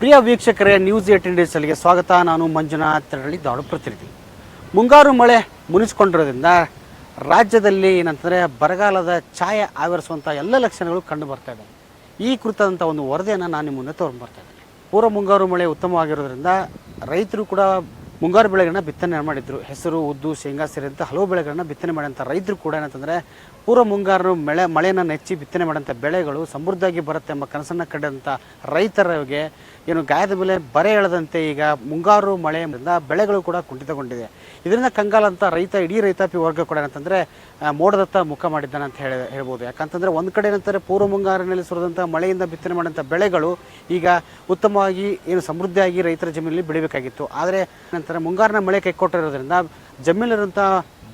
ಪ್ರಿಯ ವೀಕ್ಷಕರೇ, ನ್ಯೂಸ್ 18 ಡೇಸ್ಗೆ ಸ್ವಾಗತ. ನಾನು ಮಂಜುನಾಥ್ ತೆರಳಿ ದಾಡು ಪ್ರತಿನಿಧಿ. ಮುಂಗಾರು ಮಳೆ ಮುನಿಸಿಕೊಂಡಿರೋದ್ರಿಂದ ರಾಜ್ಯದಲ್ಲಿ ಏನಂತಂದರೆ ಬರಗಾಲದ ಛಾಯೆ ಆವರಿಸುವಂಥ ಎಲ್ಲ ಲಕ್ಷಣಗಳು ಕಂಡು ಬರ್ತಾ ಇದ್ದಾವೆ. ಈ ಕುರಿತಾದಂಥ ಒಂದು ವರದಿಯನ್ನು ನಾನು ನಿಮ್ಮ ಮುಂದೆ ತಗೊಂಡು ಬರ್ತಾ ಇದ್ದೀನಿ. ಪೂರ್ವ ಮುಂಗಾರು ಮಳೆ ಉತ್ತಮವಾಗಿರೋದ್ರಿಂದ ರೈತರು ಕೂಡ ಮುಂಗಾರು ಬೆಳೆಗಳನ್ನ ಬಿತ್ತನೆ ಮಾಡಿದ್ರು. ಹೆಸರು, ಉದ್ದು, ಶೇಂಗಾ ಸೇರಿದಂತೆ ಹಲವು ಬೆಳೆಗಳನ್ನ ಬಿತ್ತನೆ ಮಾಡಿದಂಥ ರೈತರು ಕೂಡ ಏನಂತಂದರೆ ಪೂರ್ವ ಮುಂಗಾರು ಮಳೆಯನ್ನು ನೆಚ್ಚಿ ಬಿತ್ತನೆ ಮಾಡೋಂಥ ಬೆಳೆಗಳು ಸಮೃದ್ಧಿಯಾಗಿ ಬರುತ್ತೆ ಎಂಬ ಕನಸನ್ನು ಕಂಡಂಥ ರೈತರಿಗೆ ಏನು ಗಾಯದ ಮೇಲೆ ಬರೆ ಎಳೆದಂತೆ ಈಗ ಮುಂಗಾರು ಮಳೆಯಿಂದ ಬೆಳೆಗಳು ಕೂಡ ಕುಂಠಿತಗೊಂಡಿದೆ. ಇದರಿಂದ ಕಂಗಾಲಂಥ ಇಡೀ ರೈತಾಪಿ ವರ್ಗ ಕೂಡ ಏನಂತಂದರೆ ಮೋಡದತ್ತ ಮುಖ ಮಾಡಿದ್ದಾನೆ ಅಂತ ಹೇಳ್ಬೋದು. ಯಾಕಂತಂದರೆ ಒಂದು ಕಡೆ ಏನಂತಾರೆ ಪೂರ್ವ ಮುಂಗಾರಿನಲ್ಲಿ ಸುರಿದಂಥ ಮಳೆಯಿಂದ ಬಿತ್ತನೆ ಮಾಡೋಂಥ ಬೆಳೆಗಳು ಈಗ ಉತ್ತಮವಾಗಿ ಏನು ಸಮೃದ್ಧಿಯಾಗಿ ರೈತರ ಜಮೀನಲ್ಲಿ ಬೆಳಿಬೇಕಾಗಿತ್ತು. ಆದರೆ ನಂತರ ಮುಂಗಾರಿನ ಮಳೆ ಕೈಕೊಟ್ಟಿರೋದ್ರಿಂದ ಜಮೀನಿರುವಂಥ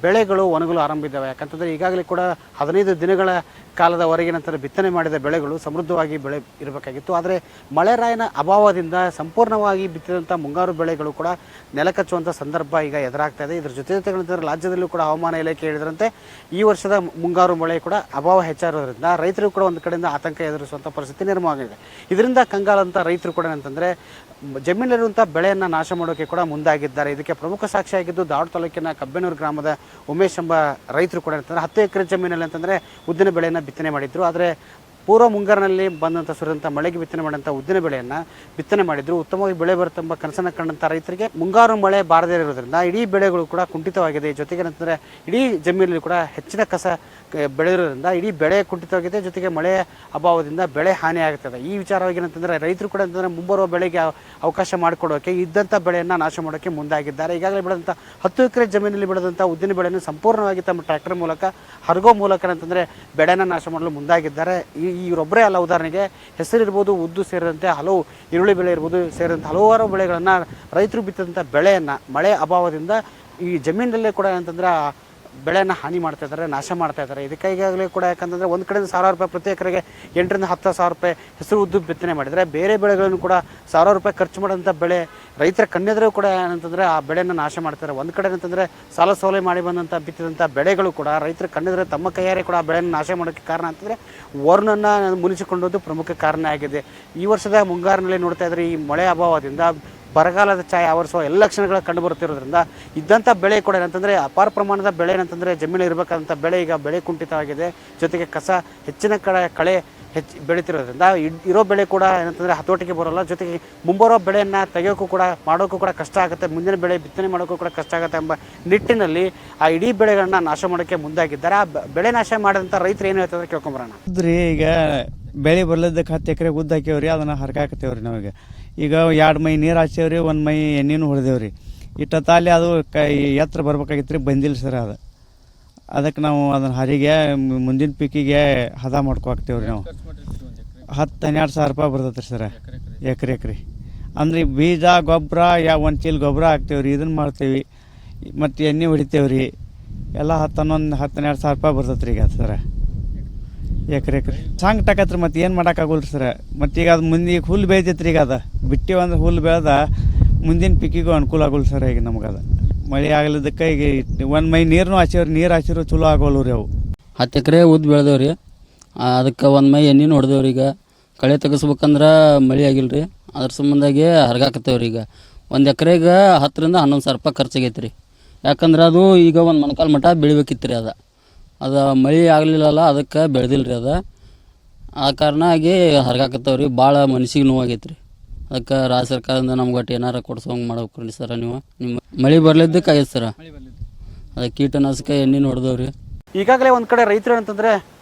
ಬೆಳೆಗಳು ಒಣಗಲು ಆರಂಭಿದ್ದಾವೆ. ಯಾಕಂತಂದರೆ ಈಗಾಗಲೇ ಕೂಡ 15 ದಿನಗಳ ಕಾಲದವರೆಗೆ ನಂತರ ಬಿತ್ತನೆ ಮಾಡಿದ ಬೆಳೆಗಳು ಸಮೃದ್ಧವಾಗಿ ಇರಬೇಕಾಗಿತ್ತು. ಆದರೆ ಮಳೆರಾಯನ ಅಭಾವದಿಂದ ಸಂಪೂರ್ಣವಾಗಿ ಬಿತ್ತಿದಂಥ ಮುಂಗಾರು ಬೆಳೆಗಳು ಕೂಡ ನೆಲಕಚ್ಚುವಂಥ ಸಂದರ್ಭ ಈಗ ಎದುರಾಗ್ತಾ ಇದೆ. ಇದರ ಜೊತೆ ರಾಜ್ಯದಲ್ಲೂ ಕೂಡ ಹವಾಮಾನ ಇಲಾಖೆ ಹೇಳಿದಂತೆ ಈ ವರ್ಷದ ಮುಂಗಾರು ಮಳೆ ಕೂಡ ಅಭಾವ ಹೆಚ್ಚಾಗಿರೋದ್ರಿಂದ ರೈತರು ಕೂಡ ಒಂದು ಕಡೆಯಿಂದ ಆತಂಕ ಎದುರಿಸುವಂಥ ಪರಿಸ್ಥಿತಿ ನಿರ್ಮಾಣವಾಗಿದೆ. ಇದರಿಂದ ಕಂಗಾಲಂಥ ರೈತರು ಕೂಡ ಏನಂತಂದರೆ ಜಮೀನಲ್ಲಿರುವಂಥ ಬೆಳೆಯನ್ನು ನಾಶ ಮಾಡೋಕ್ಕೆ ಕೂಡ ಮುಂದಾಗಿದ್ದಾರೆ. ಇದಕ್ಕೆ ಪ್ರಮುಖ ಸಾಕ್ಷಿಯಾಗಿದ್ದು ದಾವಣ ತಾಲೂಕಿನ ಕಬ್ಬೆನೂರು ಗ್ರಾಮದ ಉಮೇಶ್ ಎಂಬ ರೈತರು ಕೂಡ ಅಂತಂದರೆ 10 ಎಕರೆ ಜಮೀನಲ್ಲಿ ಅಂತಂದರೆ ಉದ್ದಿನ ಬೆಳೆಯನ್ನು ಬಿತ್ತನೆ ಮಾಡಿದ್ರು. ಆದರೆ ಪೂರ್ವ ಮುಂಗಾರಿನಲ್ಲಿ ಬಂದಂಥ ಸುರಿದಂಥ ಮಳೆಗೆ ಬಿತ್ತನೆ ಮಾಡಿದಂಥ ಉದ್ದಿನ ಬೆಳೆಯನ್ನು ಬಿತ್ತನೆ ಮಾಡಿದ್ರು. ಉತ್ತಮವಾಗಿ ಬೆಳೆ ಬರುತ್ತೆಂಬ ಕನಸನ್ನು ಕಂಡಂಥ ರೈತರಿಗೆ ಮುಂಗಾರು ಮಳೆ ಬಾರದೇ ಇರೋದ್ರಿಂದ ಇಡೀ ಬೆಳೆಗಳು ಕೂಡ ಕುಂಠಿತವಾಗಿದೆ. ಜೊತೆಗೆ ಏನಂತಂದರೆ ಇಡೀ ಜಮೀನಲ್ಲಿ ಕೂಡ ಹೆಚ್ಚಿನ ಕಸ ಬೆಳೆದಿರೋದ್ರಿಂದ ಇಡೀ ಬೆಳೆ ಕುಂಠಿತವಾಗಿದೆ. ಜೊತೆಗೆ ಮಳೆಯ ಅಭಾವದಿಂದ ಬೆಳೆ ಹಾನಿ ಆಗುತ್ತದೆ. ಈ ವಿಚಾರವಾಗಿ ಏನಂತಂದರೆ ರೈತರು ಕೂಡ ಅಂತಂದರೆ ಮುಂಬರುವ ಬೆಳೆಗೆ ಅವಕಾಶ ಮಾಡಿಕೊಡೋಕೆ ಇದ್ದಂಥ ಬೆಳೆಯನ್ನು ನಾಶ ಮಾಡೋಕ್ಕೆ ಮುಂದಾಗಿದ್ದಾರೆ. ಈಗಾಗಲೇ ಬೆಳೆದಂಥ 10 ಎಕರೆ ಜಮೀನಲ್ಲಿ ಬೆಳೆದಂಥ ಉದ್ದಿನ ಬೆಳೆಯನ್ನು ಸಂಪೂರ್ಣವಾಗಿ ತಮ್ಮ ಟ್ರ್ಯಾಕ್ಟರ್ ಮೂಲಕ ಹರಗೋ ಮೂಲಕ ಅಂತಂದರೆ ಬೆಳೆಯನ್ನು ನಾಶ ಮಾಡಲು ಮುಂದಾಗಿದ್ದಾರೆ. ಇವರೊಬ್ಬರೇ ಅಲ್ಲ, ಉದಾಹರಣೆಗೆ ಹೆಸರಿರ್ಬೋದು, ಉದ್ದು ಸೇರಿದಂತೆ ಹಲವು ಈರುಳ್ಳಿ ಬೆಳೆ ಇರ್ಬೋದು ಸೇರಿದಂತೆ ಹಲವಾರು ಬೆಳೆಗಳನ್ನು ರೈತರು ಬಿತ್ತಿದಂಥ ಬೆಳೆಯನ್ನು ಮಳೆ ಅಭಾವದಿಂದ ಈ ಜಮೀನಲ್ಲೇ ಕೂಡ ಏನಂತಂದರೆ ಬೆಳೆಯನ್ನು ಹಾನಿ ಮಾಡ್ತಾ ಇದ್ದಾರೆ, ನಾಶ ಮಾಡ್ತಾ ಇದ್ದಾರೆ. ಇದಕ್ಕೆ ಈಗಾಗಲೇ ಕೂಡ ಯಾಕಂತಂದರೆ ಒಂದು ಕಡೆಯಿಂದ 1000 ರೂಪಾಯಿ ಪ್ರತಿ ಎಕರೆಗೆ 8 ರಿಂದ 10 ಸಾವಿರ ರೂಪಾಯಿ ಹೆಸರು ಉದ್ದು ಬಿತ್ತನೆ ಮಾಡಿದರೆ ಬೇರೆ ಬೆಳೆಗಳನ್ನು ಕೂಡ 1000 ರೂಪಾಯಿ ಖರ್ಚು ಮಾಡೋಂಥ ಬೆಳೆ ರೈತರ ಕಣ್ಣೆದರೂ ಕೂಡ ಏನಂತಂದರೆ ಆ ಬೆಳೆಯನ್ನು ನಾಶ ಮಾಡ್ತಾರೆ. ಒಂದು ಕಡೆ ಏನಂತಂದರೆ ಸಾಲ ಸೌಲೇ ಮಾಡಿ ಬಂದಂಥ ಬಿತ್ತಿದಂಥ ಬೆಳೆಗಳು ಕೂಡ ರೈತರ ಕಣ್ಣೆದರೆ ತಮ್ಮ ಕೈಯಾರೆ ಕೂಡ ಆ ಬೆಳೆಯನ್ನು ನಾಶ ಮಾಡೋಕ್ಕೆ ಕಾರಣ ಅಂತಂದರೆ ವರುಣನ್ನು ಮುನಿಸಿಕೊಂಡದ್ದು ಪ್ರಮುಖ ಕಾರಣ ಆಗಿದೆ. ಈ ವರ್ಷದ ಮುಂಗಾರಿನಲ್ಲಿ ನೋಡ್ತಾ ಇದ್ದರೆ ಈ ಮಳೆ ಅಭಾವದಿಂದ ಬರಗಾಲದ ಛಾಯೆ ಆವರಿಸುವ ಎಲ್ಲ ಲಕ್ಷಣಗಳು ಕಂಡು ಬರುತ್ತಿರೋದ್ರಿಂದ ಇದ್ದಂಥ ಬೆಳೆ ಕೂಡ ಏನಂತಂದರೆ ಅಪಾರ ಪ್ರಮಾಣದ ಬೆಳೆ ಏನಂತಂದರೆ ಜಮೀನು ಇರಬೇಕಾದಂಥ ಬೆಳೆ ಈಗ ಬೆಳೆ ಕುಂಠಿತವಾಗಿದೆ. ಜೊತೆಗೆ ಕಸ ಹೆಚ್ಚಿನ ಕಳೆ ಬೆಳೀತಿರೋದ್ರಿಂದ ಇರೋ ಬೆಳೆ ಕೂಡ ಏನಂತಂದರೆ ಹತೋಟಿಗೆ ಬರೋಲ್ಲ. ಜೊತೆಗೆ ಮುಂಬರೋ ಬೆಳೆಯನ್ನು ತೆಗೆಯೋಕ್ಕೂ ಕೂಡ ಮಾಡೋಕ್ಕೂ ಕೂಡ ಕಷ್ಟ ಆಗುತ್ತೆ, ಮುಂದಿನ ಬೆಳೆ ಬಿತ್ತನೆ ಮಾಡೋಕ್ಕೂ ಕೂಡ ಕಷ್ಟ ಆಗುತ್ತೆ ಎಂಬ ನಿಟ್ಟಿನಲ್ಲಿ ಆ ಇಡೀ ಬೆಳೆಗಳನ್ನ ನಾಶ ಮಾಡೋಕ್ಕೆ ಮುಂದಾಗಿದ್ದಾರೆ. ಆ ಬೆಳೆ ನಾಶ ಮಾಡಿದಂಥ ರೈತರು ಏನು ಹೇಳ್ತಾರೆ ಕೇಳ್ಕೊಂಬರೋಣ. ಈಗ ಬೆಳೆ ಬರ್ಲಿದ್ದಕ್ಕೆ 10 ಎಕರೆ ಉದ್ದು ಹಾಕ್ಯವ್ರಿ, ಅದನ್ನು ಹರ್ಕಾಕತ್ತೇವ್ರಿ. ನಮಗೆ ಈಗ 2 ಮೈ ನೀರು ಹಾಕ್ಸೇವ್ರಿ, 1 ಮೈ ಎಣ್ಣೆನೂ ಹೊಡೆದೇವ್ರಿ. ಇಟ್ಟಲ್ಲಿ ಅದು ಎತ್ತರ ಬರ್ಬೇಕಾಗಿತ್ತು ರೀ, ಬಂದಿಲ್ಲ ಸರ್. ಅದಕ್ಕೆ ನಾವು ಅದನ್ನು ಹರಿಗೆ ಮುಂದಿನ ಪೀಕಿಗೆ ಹದ ಮಾಡ್ಕೊಕ್ತೇವ್ರಿ. ನಾವು 10-12 ಸಾವಿರ ರೂಪಾಯಿ ಬರ್ತೈತೆ ರೀ ಸರ ಎಕರೆ. ಅಂದ್ರೆ ಬೀಜ ಗೊಬ್ಬರ 1 ಚೀಲ ಗೊಬ್ಬರ ಹಾಕ್ತೇವ್ರಿ, ಇದನ್ನು ಮಾಡ್ತೇವೆ ಮತ್ತು ಎಣ್ಣೆ ಹೊಡಿತೇವ್ರಿ. ಎಲ್ಲ 10-12 ಸಾವಿರ ರೂಪಾಯಿ ಬರ್ತೈತೆ ರೀ ಈಗ ಸರ ಎಕರೆ. ಸಾಂಗ್ ಟಕತ್ರಿ, ಮತ್ತು ಏನು ಮಾಡೋಕ್ಕಾಗಲ್ಲ ಸರ. ಮತ್ತು ಈಗ ಅದು ಮುಂದೆ ಈಗ ಹುಲ್ಲು ಬೆಳೆದೈತ್ರಿ. ಈಗ ಅದು ಬಿಟ್ಟು ಒಂದು ಹುಲ್ಲು ಬೆಳೆದ ಮುಂದಿನ ಪಿಕ್ಕಿಗೂ ಅನುಕೂಲ ಆಗೋಲ್ಲ ಸರ್. ಈಗ ನಮ್ಗೆ ಅದು ಮಳೆ ಆಗಲಿದ್ದಕ್ಕೆ ಈಗ 1 ಮೈ ನೀರನ್ನು ಹಾಸಿವ್ರಿ, ನೀರು ಹಾಸಿರೋ ಚಲೋ ಆಗೋಲ್ಲ ರೀ. ಅವು 10 ಎಕರೆ ಉದ್ದು ಬೆಳೆದೇವ್ರಿ, ಅದಕ್ಕೆ 1 ಮೈ ಎಣ್ಣೆನೂ ಹೊಡೆದೇವ್ರಿ. ಈಗ ಕಳೆ ತೆಗಿಸ್ಬೇಕಂದ್ರೆ ಮಳೆ ಆಗಿಲ್ಲ ರೀ, ಅದ್ರ ಸಂಬಂಧಾಗಿ ಹರ್ಗಾಕತ್ತೇವ್ರಿ. ಈಗ 1 ಎಕರೆಗೆ 10 ರಿಂದ 11 ಸಾವಿರ ರೂಪಾಯಿ ಖರ್ಚಾಗೈತೆ ರೀ. ಯಾಕಂದ್ರೆ ಅದು ಈಗ ಒಂದು ಮೊಣಕಾಲು ಮಟ್ಟ ಬೆಳಿಬೇಕಿತ್ತು ರೀ. ಅದು ಮಳೆ ಆಗಲಿಲ್ಲಲ್ಲ, ಅದಕ್ಕೆ ಬೆಳೆದಿಲ್ಲ ರೀ. ಆ ಕಾರಣ ಆಗಿ ಹರ್ಗಾಕತ್ತೇವ್ರಿ. ಭಾಳ ಮನಸ್ಸಿಗೆ ನೋವಾಗೈತೆ ರೀ. ಅದಕ್ಕೆ ರಾಜ್ಯ ಸರ್ಕಾರದಿಂದ ನಮ್ಗೆ ಒಟ್ಟು ಏನಾರು ಕೊಡ್ಸೋಂಗೆ ಮಾಡ್ಬೇಕು ರೀ ಸರ. ನೀವು ನಿಮ್ಮ ಮಳೆ ಬರ್ಲಿದ್ದಕ್ಕೆ ಆಗೈತೆ ಸರ. ಅದಕ್ಕೆ ಕೀಟನಾಶಕ ಎಣ್ಣೆ ಹೊಡೆದವ್ರಿ. ಈಗಾಗಲೇ ಒಂದು ಕಡೆ ರೈತರು ಅಂತಂದರೆ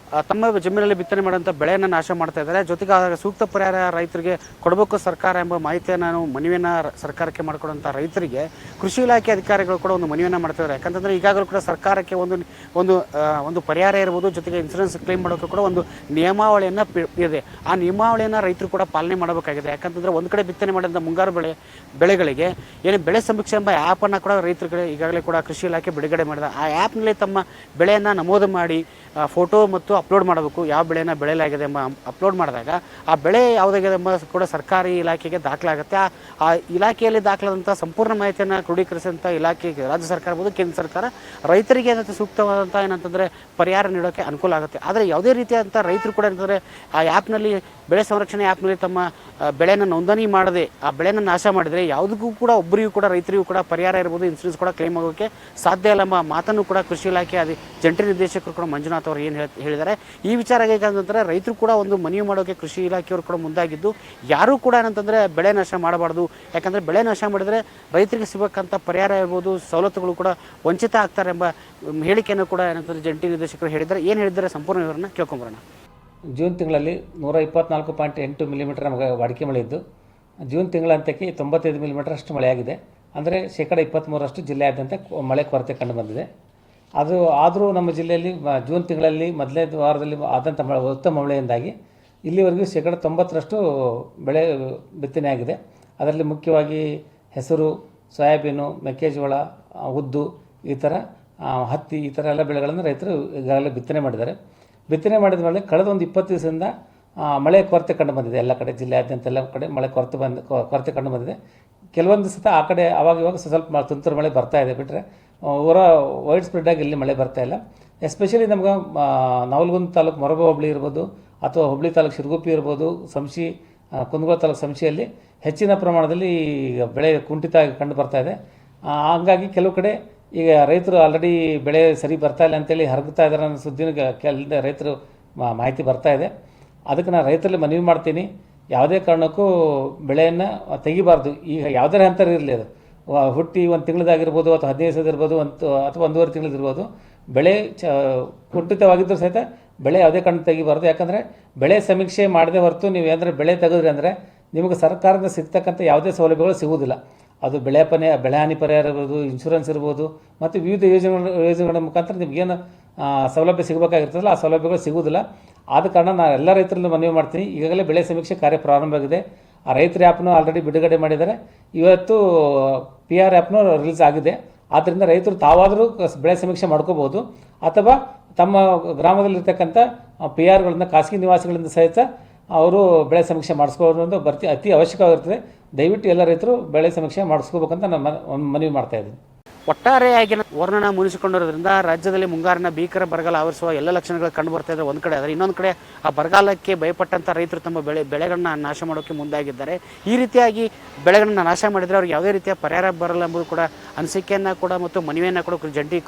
ತಮ್ಮ ಜಮೀನಲ್ಲಿ ಬಿತ್ತನೆ ಮಾಡುವಂಥ ಬೆಳೆಯನ್ನು ನಾಶ ಮಾಡ್ತಾ ಇದ್ದಾರೆ. ಜೊತೆಗೆ ಸೂಕ್ತ ಪರಿಹಾರ ರೈತರಿಗೆ ಕೊಡಬೇಕು ಸರ್ಕಾರ ಎಂಬ ಮಾಹಿತಿಯನ್ನು ನಾವು ಮನವಿಯನ್ನು ಸರ್ಕಾರಕ್ಕೆ ಮಾಡಿಕೊಡುವಂಥ ರೈತರಿಗೆ ಕೃಷಿ ಇಲಾಖೆ ಅಧಿಕಾರಿಗಳು ಕೂಡ ಒಂದು ಮನವಿಯನ್ನು ಮಾಡ್ತಿದ್ದಾರೆ. ಯಾಕಂತಂದರೆ ಈಗಾಗಲೂ ಕೂಡ ಸರ್ಕಾರಕ್ಕೆ ಒಂದು ಪರಿಹಾರ ಇರ್ಬೋದು, ಜೊತೆಗೆ ಇನ್ಸೂರೆನ್ಸ್ ಕ್ಲೇಮ್ ಮಾಡೋಕ್ಕೆ ಕೂಡ ಒಂದು ನಿಯಮಾವಳಿಯನ್ನು ಇದೆ. ಆ ನಿಯಮಾವಳಿಯನ್ನು ರೈತರು ಕೂಡ ಪಾಲನೆ ಮಾಡಬೇಕಾಗಿದೆ. ಯಾಕಂತಂದರೆ ಒಂದು ಕಡೆ ಬಿತ್ತನೆ ಮಾಡಿದಂಥ ಮುಂಗಾರು ಬೆಳೆಗಳಿಗೆ ಏನು ಬೆಳೆ ಸಮೀಕ್ಷೆ ಎಂಬ ಆ್ಯಪನ್ನು ಕೂಡ ರೈತರುಗಳು ಈಗಾಗಲೇ ಕೂಡ ಕೃಷಿ ಇಲಾಖೆ ಬಿಡುಗಡೆ ಮಾಡಿದೆ. ಆ ಆ್ಯಪ್ನಲ್ಲಿ ತಮ್ಮ ಬೆಳೆಯನ್ನು ನಮೂದು ಮಾಡಿ ಫೋಟೋ ಮತ್ತು ಅಪ್ಲೋಡ್ ಮಾಡಬೇಕು. ಯಾವ ಬೆಳೆಯನ್ನು ಬೆಳೆಯಲಾಗಿದೆ ಎಂಬ ಅಪ್ಲೋಡ್ ಮಾಡಿದಾಗ ಆ ಬೆಳೆ ಯಾವುದಾಗಿದೆ ಎಂಬ ಕೂಡ ಸರ್ಕಾರಿ ಇಲಾಖೆಗೆ ದಾಖಲಾಗುತ್ತೆ. ಆ ಇಲಾಖೆಯಲ್ಲಿ ದಾಖಲಾದಂಥ ಸಂಪೂರ್ಣ ಮಾಹಿತಿಯನ್ನು ಕ್ರೋಢೀಕರಿಸಿದಂಥ ಇಲಾಖೆಗೆ ರಾಜ್ಯ ಸರ್ಕಾರ ಇರ್ಬೋದು, ಕೇಂದ್ರ ಸರ್ಕಾರ ರೈತರಿಗೆ ಏನಂತ ಸೂಕ್ತವಾದಂಥ ಏನಂತಂದರೆ ಪರಿಹಾರ ನೀಡೋಕ್ಕೆ ಅನುಕೂಲ ಆಗುತ್ತೆ. ಆದರೆ ಯಾವುದೇ ರೀತಿಯಾದಂಥ ರೈತರು ಕೂಡ ಏನಂತಂದರೆ ಆ ಆ್ಯಪ್ನಲ್ಲಿ ಬೆಳೆ ಸಂರಕ್ಷಣೆ ಆ್ಯಪ್ನಲ್ಲಿ ತಮ್ಮ ಬೆಳೆನ ನೋಂದಣಿ ಮಾಡದೆ ಆ ಬೆಳೆನ ನಾಶ ಮಾಡಿದರೆ ಯಾವುದಕ್ಕೂ ಕೂಡ ಒಬ್ಬರಿಗೂ ಕೂಡ ರೈತರಿಗೂ ಕೂಡ ಪರಿಹಾರ ಇರ್ಬೋದು, ಇನ್ಸೂರೆನ್ಸ್ ಕೂಡ ಕ್ಲೈಮ್ ಆಗೋಕ್ಕೆ ಸಾಧ್ಯ ಇಲ್ಲ ಎಂಬ ಮಾತನ್ನು ಕೂಡ ಕೃಷಿ ಇಲಾಖೆ ಜಂಟಿ ನಿರ್ದೇಶಕರು ಕೂಡ ಮಂಜುನಾಥ್ ಅವರು ಏನು ಹೇಳಿದ್ದಾರೆ. ಈ ವಿಚಾರ ಆಗಬೇಕಂತಂದರೆ ರೈತರು ಕೂಡ ಒಂದು ಮನವಿ ಮಾಡೋಕ್ಕೆ ಕೃಷಿ ಇಲಾಖೆಯವರು ಕೂಡ ಮುಂದಾಗಿದ್ದು, ಯಾರೂ ಕೂಡ ಏನಂತಂದರೆ ಬೆಳೆ ನಾಶ ಮಾಡಬಾರ್ದು. ಯಾಕಂದರೆ ಬೆಳೆ ನಾಶ ಮಾಡಿದರೆ ರೈತರಿಗೆ ಸಿಗಬೇಕಂತ ಪರಿಹಾರ ಇರ್ಬೋದು, ಸವಲತ್ತುಗಳು ಕೂಡ ವಂಚಿತ ಆಗ್ತಾರೆ ಎಂಬ ಹೇಳಿಕೆಯನ್ನು ಕೂಡ ಏನಂತಂದರೆ ಜಂಟಿ ನಿರ್ದೇಶಕರು ಹೇಳಿದ್ದಾರೆ. ಏನು ಹೇಳಿದ್ದಾರೆ ಸಂಪೂರ್ಣ ವಿವರಣ ಕೇಳ್ಕೊಂಬರೋಣ. ಜೂನ್ ತಿಂಗಳಲ್ಲಿ 124.8 ಮಿಲಿಮೀಟರ್ ನಮಗೆ ವಾಡಿಕೆ ಮಳೆ ಇದ್ದು, ಜೂನ್ ತಿಂಗಳಂತಕ್ಕೆ 95 ಮಿಲಿಮೀಟರ್ ಅಷ್ಟು ಮಳೆಯಾಗಿದೆ. ಅಂದರೆ 23% ಜಿಲ್ಲೆಯಾದ್ಯಂತ ಮಳೆ ಕೊರತೆ ಕಂಡು ಬಂದಿದೆ. ಅದು ಆದರೂ ನಮ್ಮ ಜಿಲ್ಲೆಯಲ್ಲಿ ಜೂನ್ ತಿಂಗಳಲ್ಲಿ ಮೊದಲನೇ ವಾರದಲ್ಲಿ ಆದಂಥ ಉತ್ತಮ ಮಳೆಯಿಂದಾಗಿ ಇಲ್ಲಿವರೆಗೂ 90% ಬೆಳೆ ಬಿತ್ತನೆ ಆಗಿದೆ. ಅದರಲ್ಲಿ ಮುಖ್ಯವಾಗಿ ಹೆಸರು, ಸೋಯಾಬೀನು, ಮೆಕ್ಕೆಜೋಳ, ಉದ್ದು, ಈ ಥರ ಹತ್ತಿ, ಈ ಥರ ಎಲ್ಲ ಬೆಳೆಗಳನ್ನು ರೈತರು ಈಗಾಗಲೇ ಬಿತ್ತನೆ ಮಾಡಿದ್ದಾರೆ. ಬಿತ್ತನೆ ಮಾಡಿದ ಮೇಲೆ ಕಳೆದ ಒಂದು 20 ದಿವಸದಿಂದ ಮಳೆ ಕೊರತೆ ಕಂಡು ಬಂದಿದೆ. ಎಲ್ಲ ಕಡೆ ಜಿಲ್ಲೆಯಾದ್ಯಂತ ಎಲ್ಲ ಕಡೆ ಮಳೆ ಕೊರತೆ ಕಂಡು ಬಂದಿದೆ. ಕೆಲವೊಂದು ಸತ ಆ ಕಡೆ ಇವಾಗ ಸ್ವಲ್ಪ ತುಂತುರು ಮಳೆ ಬರ್ತಾ ಇದೆ ಬಿಟ್ಟರೆ ವೈಡ್ ಸ್ಪ್ರೆಡ್ಡಾಗಿ ಇಲ್ಲಿ ಮಳೆ ಬರ್ತಾ ಇಲ್ಲ. ಎಸ್ಪೆಷಲಿ ನಮ್ಗೆ ನವಲಗುಂದ ತಾಲೂಕು ಮೊರಬ ಹೋಬಳಿ ಇರ್ಬೋದು, ಅಥವಾ ಹುಬ್ಳಿ ತಾಲೂಕು ಶಿರಗುಪ್ಪಿ ಇರ್ಬೋದು, ಸಂಶಿ, ಕುಂದಗೋಳ ತಾಲೂಕು ಸಂಶಿಯಲ್ಲಿ ಹೆಚ್ಚಿನ ಪ್ರಮಾಣದಲ್ಲಿ ಬೆಳೆ ಕುಂಠಿತ ಕಂಡು ಬರ್ತಾ ಇದೆ. ಹಂಗಾಗಿ ಕೆಲವು ಕಡೆ ಈಗ ರೈತರು ಆಲ್ರೆಡಿ ಬೆಳೆ ಸರಿ ಬರ್ತಾ ಇಲ್ಲ ಅಂತೇಳಿ ಹರಗುತ್ತಾ ಇದ್ದಾರೆ ಅನ್ನೋ ಸುದ್ದಿನ ಕೆಲ ರೈತರು ಮಾಹಿತಿ ಬರ್ತಾ ಇದೆ. ಅದಕ್ಕೆ ನಾನು ರೈತರಲ್ಲಿ ಮನವಿ ಮಾಡ್ತೀನಿ, ಯಾವುದೇ ಕಾರಣಕ್ಕೂ ಬೆಳೆಯನ್ನು ತೆಗಿಬಾರ್ದು. ಈಗ ಯಾವುದೇ ಹಂತ ಇರಲಿ, ಅದು ಹುಟ್ಟಿ 1 ತಿಂಗಳದಾಗಿರ್ಬೋದು, ಅಥವಾ 15 ದಿವಸದಿರ್ಬೋದು, ಅಥವಾ 1.5 ತಿಂಗಳದಿರ್ಬೋದು, ಬೆಳೆ ಕುಂಠಿತವಾಗಿದ್ದರೂ ಸಹಿತ ಬೆಳೆ ಯಾವುದೇ ಕಾರಣ ತೆಗಿಬಾರ್ದು. ಯಾಕಂದರೆ ಬೆಳೆ ಸಮೀಕ್ಷೆ ಮಾಡದೆ ಹೊರತು ನೀವು ಏನಾದರೂ ಬೆಳೆ ತೆಗೆದ್ರಿ ಅಂದರೆ ನಿಮಗೆ ಸರ್ಕಾರದಿಂದ ಸಿಗ್ತಕ್ಕಂಥ ಯಾವುದೇ ಸೌಲಭ್ಯಗಳು ಸಿಗುವುದಿಲ್ಲ. ಅದು ಬೆಳೆ ಹಾನಿ ಪರಿಹಾರ ಇರ್ಬೋದು, ಇನ್ಶೂರೆನ್ಸ್ ಇರ್ಬೋದು, ಮತ್ತು ವಿವಿಧ ಯೋಜನೆಗಳ ಮುಖಾಂತರ ನಿಮಗೇನು ಸೌಲಭ್ಯ ಸಿಗಬೇಕಾಗಿರ್ತದಲ್ಲ ಆ ಸೌಲಭ್ಯಗಳು ಸಿಗುವುದಿಲ್ಲ. ಆದ ಕಾರಣ ನಾನು ಎಲ್ಲ ರೈತರನ್ನು ಮನವಿ ಮಾಡ್ತೀನಿ. ಈಗಾಗಲೇ ಬೆಳೆ ಸಮೀಕ್ಷೆ ಕಾರ್ಯ ಪ್ರಾರಂಭ ಆಗಿದೆ. ಆ ರೈತರ ಆ್ಯಪ್ನು ಆಲ್ರೆಡಿ ಬಿಡುಗಡೆ ಮಾಡಿದ್ದಾರೆ. ಇವತ್ತು PR ಆ್ಯಪ್ನು ರಿಲೀಸ್ ಆಗಿದೆ. ಆದ್ದರಿಂದ ರೈತರು ತಾವಾದರೂ ಬೆಳೆ ಸಮೀಕ್ಷೆ ಮಾಡ್ಕೋಬೋದು, ಅಥವಾ ತಮ್ಮ ಗ್ರಾಮದಲ್ಲಿರ್ತಕ್ಕಂಥ PR ಖಾಸಗಿ ನಿವಾಸಿಗಳಿಂದ ಸಹಿತ ಅವರು ಬೆಳೆ ಸಮೀಕ್ಷೆ ಮಾಡಿಸ್ಕೊಳ್ಳೋದು ಅತಿ ಅವಶ್ಯಕವಾಗಿರ್ತದೆ. ದಯವಿಟ್ಟು ಎಲ್ಲ ರೈತರು ಬೆಳೆ ಸಮೀಕ್ಷೆ ಮಾಡಿಸ್ಕೋಬೇಕಂತ ನಾನು ಮನವಿ ಮಾಡ್ತಾ ಇದ್ದೀನಿ. ಒಟ್ಟಾರೆಯಾಗಿ ವರ್ಣನ ಮುನಿಸಿಕೊಂಡಿರೋದ್ರಿಂದ ರಾಜ್ಯದಲ್ಲಿ ಮುಂಗಾರಿನ ಭೀಕರ ಬರಗಾಲ ಆವರಿಸುವ ಎಲ್ಲ ಲಕ್ಷಣಗಳು ಕಂಡು ಬರ್ತಾ ಇದ್ದಾರೆ ಒಂದು ಕಡೆ. ಆದರೆ ಇನ್ನೊಂದು ಕಡೆ ಆ ಬರಗಾಲಕ್ಕೆ ಭಯಪಟ್ಟಂಥ ರೈತರು ತಮ್ಮ ಬೆಳೆಗಳನ್ನ ನಾಶ ಮಾಡೋಕ್ಕೆ ಮುಂದಾಗಿದ್ದಾರೆ. ಈ ರೀತಿಯಾಗಿ ಬೆಳೆಗಳನ್ನ ನಾಶ ಮಾಡಿದರೆ ಅವ್ರಿಗೆ ಯಾವುದೇ ರೀತಿಯ ಪರಿಹಾರ ಬರಲ್ಲ ಎಂಬುದು ಕೂಡ ಅನಿಸಿಕೆಯನ್ನು ಕೂಡ ಮತ್ತು ಮನವಿಯನ್ನು ಕೂಡ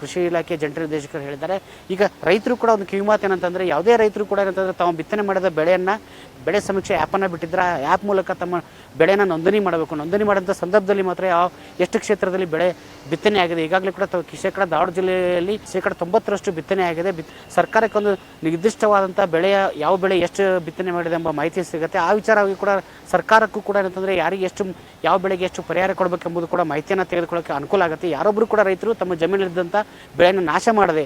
ಕೃಷಿ ಇಲಾಖೆ ಜಂಟಿ ನಿರ್ದೇಶಕರು ಹೇಳಿದ್ದಾರೆ. ಈಗ ರೈತರು ಕೂಡ ಒಂದು ಕಿವಿಮಾತು ಏನಂತಂದರೆ, ಯಾವುದೇ ರೈತರು ಕೂಡ ಏನಂತಂದರೆ ತಾವು ಬಿತ್ತನೆ ಮಾಡಿದ ಬೆಳೆ ಸಮೀಕ್ಷೆ ಆ್ಯಪನ್ನು ಬಿಟ್ಟಿದ್ರೆ ಆ ಆ್ಯಪ್ ಮೂಲಕ ತಮ್ಮ ಬೆಳೆನ ನೋಂದಣಿ ಮಾಡಬೇಕು. ನೋಂದಣಿ ಮಾಡಿದಂಥ ಸಂದರ್ಭದಲ್ಲಿ ಮಾತ್ರ ಎಷ್ಟು ಕ್ಷೇತ್ರದಲ್ಲಿ ಬೆಳೆ ಬಿತ್ತನೆ ಆಗಿದೆ. ಈಗಾಗಲೇ ಕೂಡ ಶೇಕಡ ದಾವಣ ಜಿಲ್ಲೆಯಲ್ಲಿ 90% ಬಿತ್ತನೆ ಆಗಿದೆ. ಸರ್ಕಾರಕ್ಕೆ ಒಂದು ನಿರ್ದಿಷ್ಟವಾದಂಥ ಯಾವ ಬೆಳೆ ಎಷ್ಟು ಬಿತ್ತನೆ ಮಾಡಿದೆ ಎಂಬ ಮಾಹಿತಿ ಸಿಗುತ್ತೆ. ಆ ವಿಚಾರವಾಗಿ ಕೂಡ ಸರ್ಕಾರಕ್ಕೂ ಕೂಡ ಏನಂತಂದರೆ ಯಾರಿಗೆ ಯಾವ ಬೆಳೆಗೆ ಎಷ್ಟು ಪರಿಹಾರ ಕೊಡಬೇಕೆಂಬುದು ಕೂಡ ಮಾಹಿತಿಯನ್ನು ತೆಗೆದುಕೊಳ್ಳೋಕ್ಕೆ ಅನುಕೂಲ ಆಗುತ್ತೆ. ಯಾರೊಬ್ಬರು ಕೂಡ ರೈತರು ತಮ್ಮ ಜಮೀನಲ್ಲಿದ್ದಂಥ ಬೆಳೆಯನ್ನು ನಾಶ ಮಾಡದೆ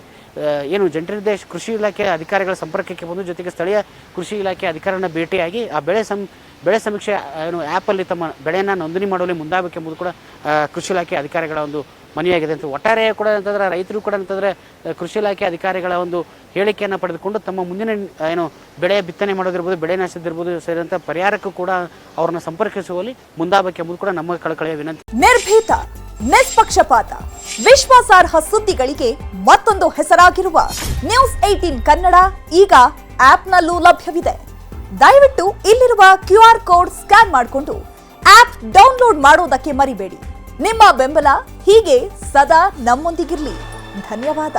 ಜಂಟಿ ಕೃಷಿ ಇಲಾಖೆ ಅಧಿಕಾರಿಗಳ ಸಂಪರ್ಕಕ್ಕೆ ಬಂದು, ಜೊತೆಗೆ ಸ್ಥಳೀಯ ಕೃಷಿ ಇಲಾಖೆ ಅಧಿಕಾರಿಗಳನ್ನ ಭೇಟಿಯಾಗಿ ಆ ಬೆಳೆ ಸಮೀಕ್ಷೆ ಆ್ಯಪಲ್ಲಿ ತಮ್ಮ ಬೆಳೆಯನ್ನು ನೋಂದಣಿ ಮಾಡುವಲ್ಲಿ ಮುಂದಾಗಬೇಕೆಂಬುದು ಕೂಡ ಕೃಷಿ ಇಲಾಖೆ ಅಧಿಕಾರಿಗಳ ಒಂದು ಮನವಿಯಾಗಿದೆ ಅಂತ. ಒಟ್ಟಾರೆ ಕೂಡ ಅಂತಂದರೆ ರೈತರು ಕೂಡ ಅಂತಂದರೆ ಕೃಷಿ ಇಲಾಖೆ ಅಧಿಕಾರಿಗಳ ಒಂದು ಹೇಳಿಕೆಯನ್ನು ಪಡೆದುಕೊಂಡು ತಮ್ಮ ಮುಂದಿನ ಬೆಳೆ ಬಿತ್ತನೆ ಮಾಡೋದಿರ್ಬೋದು, ಬೆಳೆ ನಾಶದಿರ್ಬೋದು ಸೇರಿದಂಥ ಪರಿಹಾರಕ್ಕೂ ಕೂಡ ಅವ್ರನ್ನ ಸಂಪರ್ಕಿಸುವಲ್ಲಿ ಮುಂದಾಗಬೇಕೆಂಬುದು ಕೂಡ ನಮ್ಮ ಕಳಕಳಿಯ ವಿನಂತಿ. ನಿರ್ಭೀತ, ನಿಷ್ಪಕ್ಷಪಾತ, ವಿಶ್ವಾಸಾರ್ಹ ಸುದ್ದಿಗಳಿಗೆ ಮತ್ತೊಂದು ಹೆಸರಾಗಿರುವ ನ್ಯೂಸ್ 18 ಕನ್ನಡ ಈಗ ಆಪ್ನಲ್ಲೂ ಲಭ್ಯವಿದೆ. ದಯವಿಟ್ಟು ಇಲ್ಲಿರುವ QR ಕೋಡ್ ಸ್ಕ್ಯಾನ್ ಮಾಡಿಕೊಂಡು ಆಪ್ ಡೌನ್ಲೋಡ್ ಮಾಡೋದಕ್ಕೆ ಮರಿಬೇಡಿ. ನಿಮ್ಮ ಬೆಂಬಲ ಹೀಗೆ ಸದಾ ನಮ್ಮೊಂದಿಗಿರಲಿ. ಧನ್ಯವಾದ.